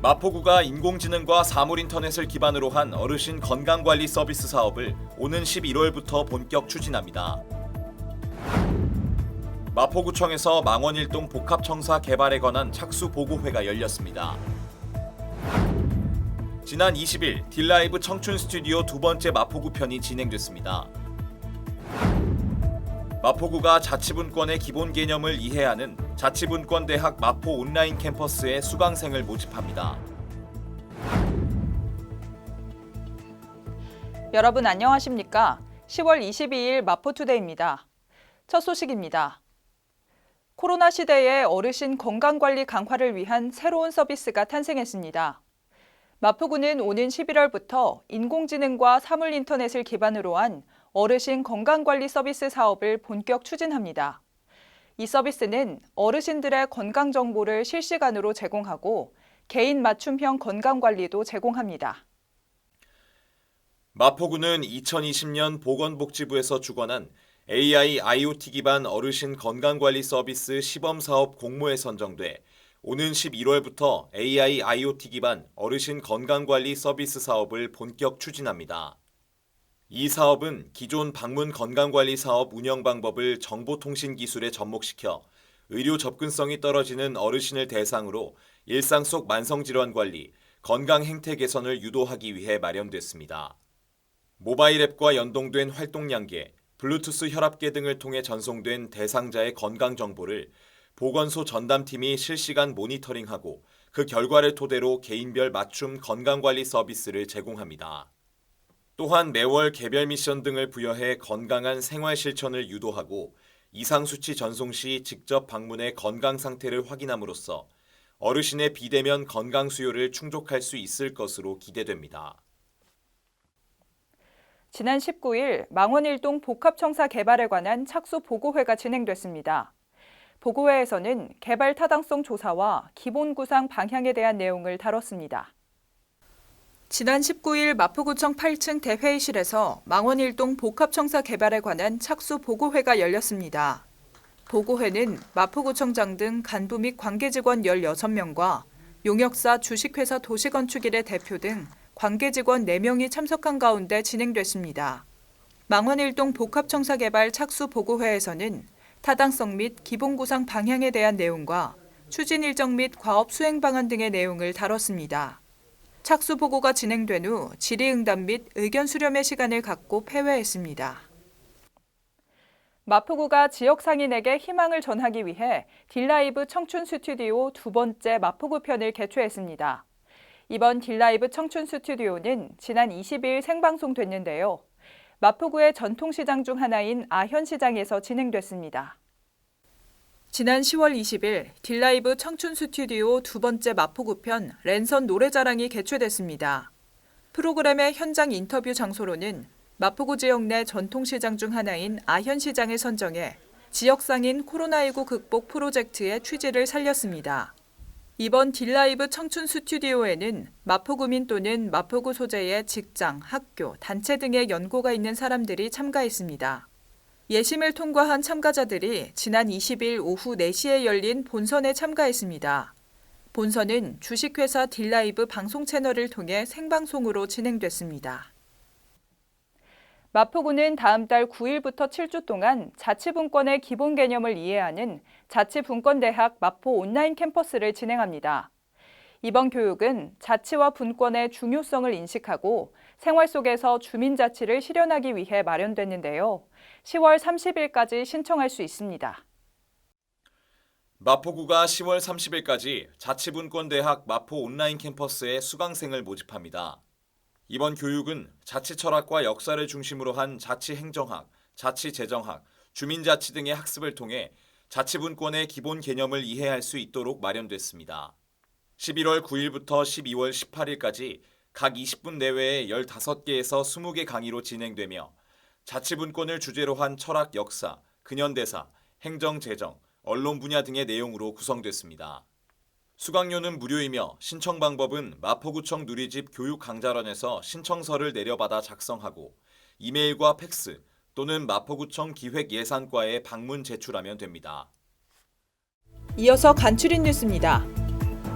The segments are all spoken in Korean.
마포구가 인공지능과 사물인터넷을 기반으로 한 어르신 건강관리 서비스 사업을 오는 11월부터 본격 추진합니다. 마포구청에서 망원일동 복합청사 개발에 관한 착수보고회가 열렸습니다. 지난 20일 딜라이브 청춘 스튜디오 두 번째 마포구 편이 진행됐습니다. 마포구가 자치분권의 기본 개념을 이해하는 자치분권대학 마포 온라인 캠퍼스에 수강생을 모집합니다. 여러분 안녕하십니까? 10월 22일 마포투데이입니다. 첫 소식입니다. 코로나 시대의 어르신 건강관리 강화를 위한 새로운 서비스가 탄생했습니다. 마포구는 오는 11월부터 인공지능과 사물인터넷을 기반으로 한 어르신 건강관리 서비스 사업을 본격 추진합니다. 이 서비스는 어르신들의 건강 정보를 실시간으로 제공하고 개인 맞춤형 건강관리도 제공합니다. 마포구는 2020년 보건복지부에서 주관한 AI IoT 기반 어르신 건강관리 서비스 시범사업 공모에 선정돼 오는 11월부터 AI IoT 기반 어르신 건강관리 서비스 사업을 본격 추진합니다. 이 사업은 기존 방문 건강관리 사업 운영 방법을 정보통신 기술에 접목시켜 의료 접근성이 떨어지는 어르신을 대상으로 일상 속 만성질환 관리, 건강 행태 개선을 유도하기 위해 마련됐습니다. 모바일 앱과 연동된 활동량계, 블루투스 혈압계 등을 통해 전송된 대상자의 건강 정보를 보건소 전담팀이 실시간 모니터링하고 그 결과를 토대로 개인별 맞춤 건강관리 서비스를 제공합니다. 또한 매월 개별 미션 등을 부여해 건강한 생활 실천을 유도하고 이상 수치 전송 시 직접 방문해 건강 상태를 확인함으로써 어르신의 비대면 건강 수요를 충족할 수 있을 것으로 기대됩니다. 지난 19일 망원일동 복합청사 개발에 관한 착수 보고회가 진행됐습니다. 보고회에서는 개발 타당성 조사와 기본 구상 방향에 대한 내용을 다뤘습니다. 지난 19일 마포구청 8층 대회의실에서 망원일동 복합청사 개발에 관한 착수 보고회가 열렸습니다. 보고회는 마포구청장 등 간부 및 관계직원 16명과 용역사 주식회사 도시건축일의 대표 등 관계직원 4명이 참석한 가운데 진행됐습니다. 망원일동 복합청사 개발 착수 보고회에서는 타당성 및 기본 구상 방향에 대한 내용과 추진 일정 및 과업 수행 방안 등의 내용을 다뤘습니다. 착수 보고가 진행된 후 질의응답 및 의견 수렴의 시간을 갖고 폐회했습니다. 마포구가 지역 상인에게 희망을 전하기 위해 딜라이브 청춘 스튜디오 두 번째 마포구 편을 개최했습니다. 이번 딜라이브 청춘 스튜디오는 지난 20일 생방송됐는데요. 마포구의 전통시장 중 하나인 아현시장에서 진행됐습니다. 지난 10월 20일 딜라이브 청춘 스튜디오 두 번째 마포구 편 랜선 노래자랑이 개최됐습니다. 프로그램의 현장 인터뷰 장소로는 마포구 지역 내 전통시장 중 하나인 아현시장을 선정해 지역상인 코로나19 극복 프로젝트의 취지를 살렸습니다. 이번 딜라이브 청춘 스튜디오에는 마포구민 또는 마포구 소재의 직장, 학교, 단체 등의 연고가 있는 사람들이 참가했습니다. 예심을 통과한 참가자들이 지난 20일 오후 4시에 열린 본선에 참가했습니다. 본선은 주식회사 딜라이브 방송 채널을 통해 생방송으로 진행됐습니다. 마포구는 다음 달 9일부터 7주 동안 자치분권의 기본 개념을 이해하는 자치분권대학 마포 온라인 캠퍼스를 진행합니다. 이번 교육은 자치와 분권의 중요성을 인식하고 생활 속에서 주민자치를 실현하기 위해 마련됐는데요. 10월 30일까지 신청할 수 있습니다. 마포구가 10월 30일까지 자치분권대학 마포 온라인 캠퍼스에 수강생을 모집합니다. 이번 교육은 자치철학과 역사를 중심으로 한 자치행정학, 자치재정학, 주민자치 등의 학습을 통해 자치분권의 기본 개념을 이해할 수 있도록 마련됐습니다. 11월 9일부터 12월 18일까지 각 20분 내외에 15개에서 20개 강의로 진행되며 자치분권을 주제로 한 철학 역사, 근현대사, 행정재정, 언론 분야 등의 내용으로 구성됐습니다. 수강료는 무료이며 신청 방법은 마포구청 누리집 교육강좌론에서 신청서를 내려받아 작성하고 이메일과 팩스 또는 마포구청 기획예산과에 방문 제출하면 됩니다. 이어서 간추린 뉴스입니다.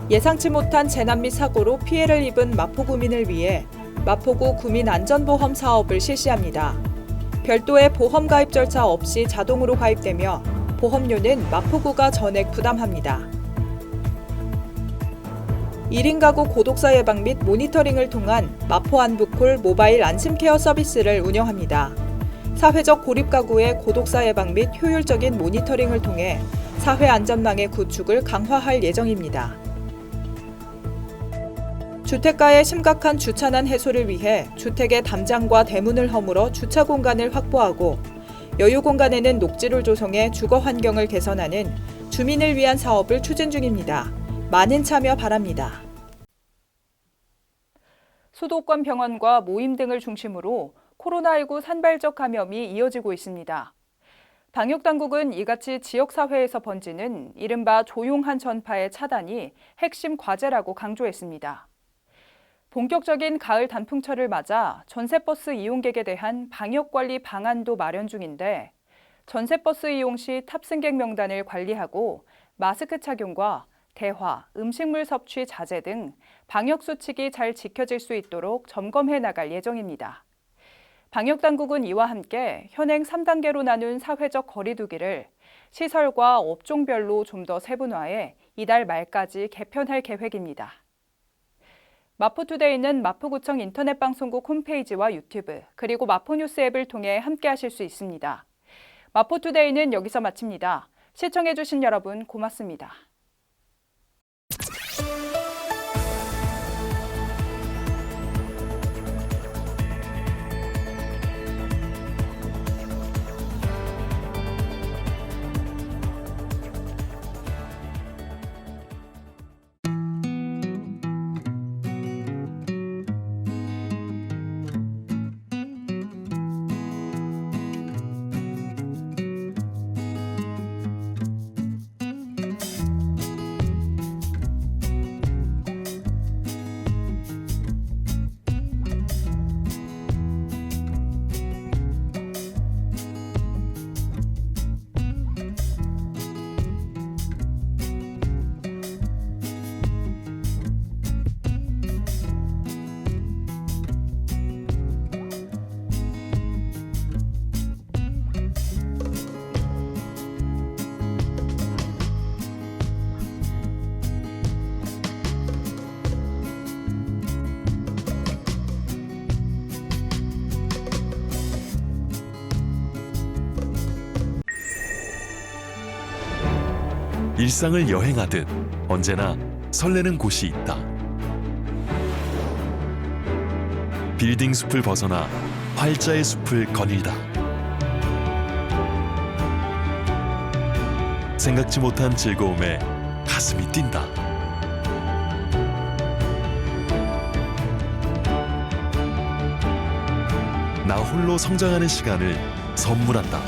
예상치 못한 재난 및 사고로 피해를 입은 마포구민을 위해 마포구 구민안전보험 사업을 실시합니다. 별도의 보험 가입 절차 없이 자동으로 가입되며 보험료는 마포구가 전액 부담합니다. 1인 가구 고독사 예방 및 모니터링을 통한 마포 안부콜 모바일 안심케어 서비스를 운영합니다. 사회적 고립 가구의 고독사 예방 및 효율적인 모니터링을 통해 사회 안전망의 구축을 강화할 예정입니다. 주택가의 심각한 주차난 해소를 위해 주택의 담장과 대문을 허물어 주차 공간을 확보하고 여유 공간에는 녹지를 조성해 주거 환경을 개선하는 주민을 위한 사업을 추진 중입니다. 많은 참여 바랍니다. 수도권 병원과 모임 등을 중심으로 코로나19 산발적 감염이 이어지고 있습니다. 방역당국은 이같이 지역사회에서 번지는 이른바 조용한 전파의 차단이 핵심 과제라고 강조했습니다. 본격적인 가을 단풍철을 맞아 전세버스 이용객에 대한 방역관리 방안도 마련 중인데 전세버스 이용 시 탑승객 명단을 관리하고 마스크 착용과 대화, 음식물 섭취 자제 등 방역수칙이 잘 지켜질 수 있도록 점검해 나갈 예정입니다. 방역당국은 이와 함께 현행 3단계로 나눈 사회적 거리 두기를 시설과 업종별로 좀 더 세분화해 이달 말까지 개편할 계획입니다. 마포투데이는 마포구청 인터넷방송국 홈페이지와 유튜브, 그리고 마포뉴스 앱을 통해 함께하실 수 있습니다. 마포투데이는 여기서 마칩니다. 시청해주신 여러분 고맙습니다. 일상을 여행하듯 언제나 설레는 곳이 있다. 빌딩 숲을 벗어나 활자의 숲을 거닐다. 생각지 못한 즐거움에 가슴이 뛴다. 나 홀로 성장하는 시간을 선물한다.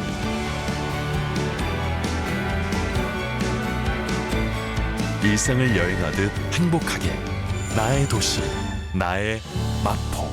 일상을 여행하듯 행복하게 나의 도시, 나의 마포.